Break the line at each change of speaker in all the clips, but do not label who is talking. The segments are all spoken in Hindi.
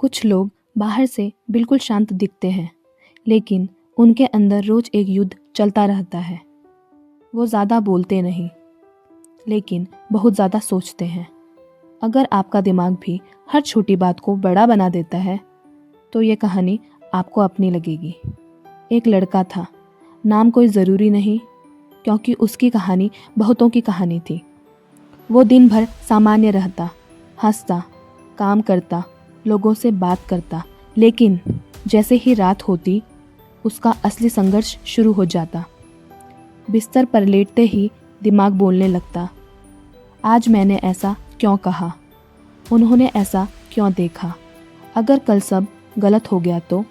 कुछ लोग बाहर से बिल्कुल शांत दिखते हैं, लेकिन उनके अंदर रोज एक युद्ध चलता रहता है। वो ज़्यादा बोलते नहीं, लेकिन बहुत ज़्यादा सोचते हैं। अगर आपका दिमाग भी हर छोटी बात को बड़ा बना देता है, तो ये कहानी आपको अपनी लगेगी। एक लड़का था, नाम कोई ज़रूरी नहीं, क्योंकि उसकी कहानी बहुतों की कहानी थी। वो दिन भर सामान्य रहता, हंसता, काम करता, लोगों से बात करता, लेकिन जैसे ही रात होती उसका असली संघर्ष शुरू हो जाता। बिस्तर पर लेटते ही दिमाग बोलने लगता, आज मैंने ऐसा क्यों कहा, उन्होंने ऐसा क्यों देखा, अगर कल सब गलत हो गया तो।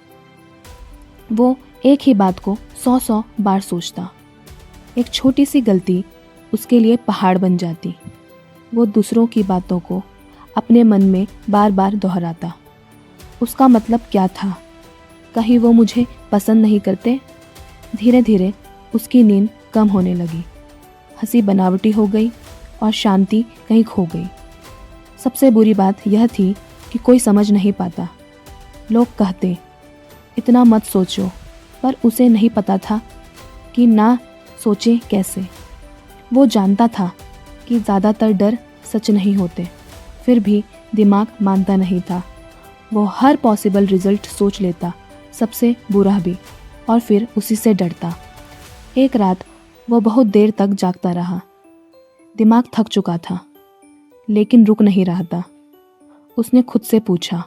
वो एक ही बात को 100 बार सोचता। एक छोटी सी गलती उसके लिए पहाड़ बन जाती। वो दूसरों की बातों को अपने मन में बार बार दोहराता। उसका मतलब क्या था? कहीं वो मुझे पसंद नहीं करते? धीरे धीरे उसकी नींद कम होने लगी, हंसी बनावटी हो गई और शांति कहीं खो गई। सबसे बुरी बात यह थी कि कोई समझ नहीं पाता। लोग कहते, इतना मत सोचो, पर उसे नहीं पता था कि ना सोचे कैसे। वो जानता था कि ज़्यादातर डर सच नहीं होते, फिर भी दिमाग मानता नहीं था। वो हर पॉसिबल रिजल्ट सोच लेता, सबसे बुरा भी, और फिर उसी से डरता। एक रात वो बहुत देर तक जागता रहा। दिमाग थक चुका था, लेकिन रुक नहीं रहा था। उसने खुद से पूछा,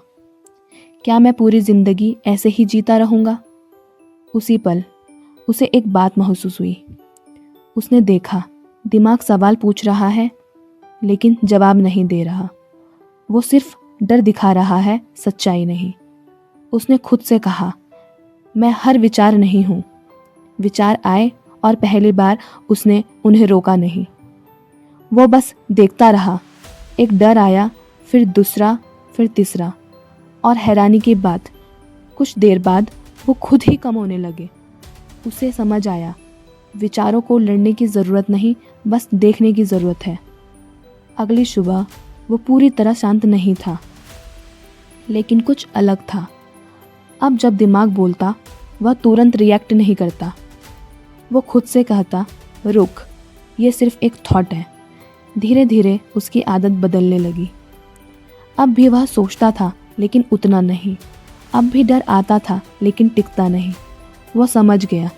क्या मैं पूरी जिंदगी ऐसे ही जीता रहूँगा? उसी पल उसे एक बात महसूस हुई। उसने देखा, दिमाग सवाल पूछ रहा है, लेकिन जवाब नहीं दे रहा। वो सिर्फ डर दिखा रहा है, सच्चाई नहीं। उसने खुद से कहा, मैं हर विचार नहीं हूँ। विचार आए और पहली बार उसने उन्हें रोका नहीं। वो बस देखता रहा। एक डर आया, फिर दूसरा, फिर तीसरा, और हैरानी की बात, कुछ देर बाद वो खुद ही कम होने लगे। उसे समझ आया, विचारों को लड़ने की ज़रूरत नहीं, बस देखने की ज़रूरत है। अगली सुबह वो पूरी तरह शांत नहीं था, लेकिन कुछ अलग था। अब जब दिमाग बोलता, वह तुरंत रिएक्ट नहीं करता। वो खुद से कहता, रुक, ये सिर्फ एक थॉट है। धीरे धीरे उसकी आदत बदलने लगी। अब भी वह सोचता था, लेकिन उतना नहीं। अब भी डर आता था, लेकिन टिकता नहीं। वो समझ गया,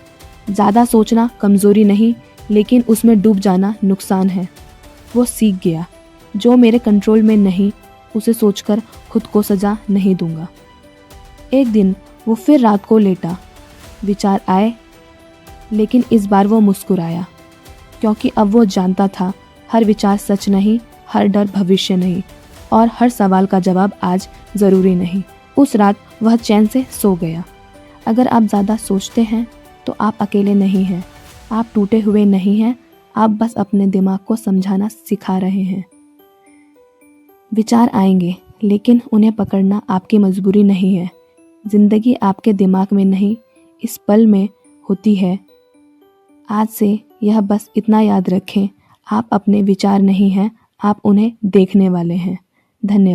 ज़्यादा सोचना कमज़ोरी नहीं, लेकिन उसमें डूब जाना नुकसान है। वो सीख गया, जो मेरे कंट्रोल में नहीं, उसे सोचकर खुद को सज़ा नहीं दूंगा। एक दिन वो फिर रात को लेटा। विचार आए, लेकिन इस बार वो मुस्कुराया, क्योंकि अब वो जानता था, हर विचार सच नहीं, हर डर भविष्य नहीं, और हर सवाल का जवाब आज ज़रूरी नहीं। उस रात वह चैन से सो गया। अगर आप ज़्यादा सोचते हैं तो आप अकेले नहीं हैं, आप टूटे हुए नहीं हैं, आप बस अपने दिमाग को समझाना सिखा रहे हैं। विचार आएंगे, लेकिन उन्हें पकड़ना आपकी मजबूरी नहीं है। ज़िंदगी आपके दिमाग में नहीं, इस पल में होती है। आज से यह बस इतना याद रखें, आप अपने विचार नहीं हैं, आप उन्हें देखने वाले हैं। धन्यवाद।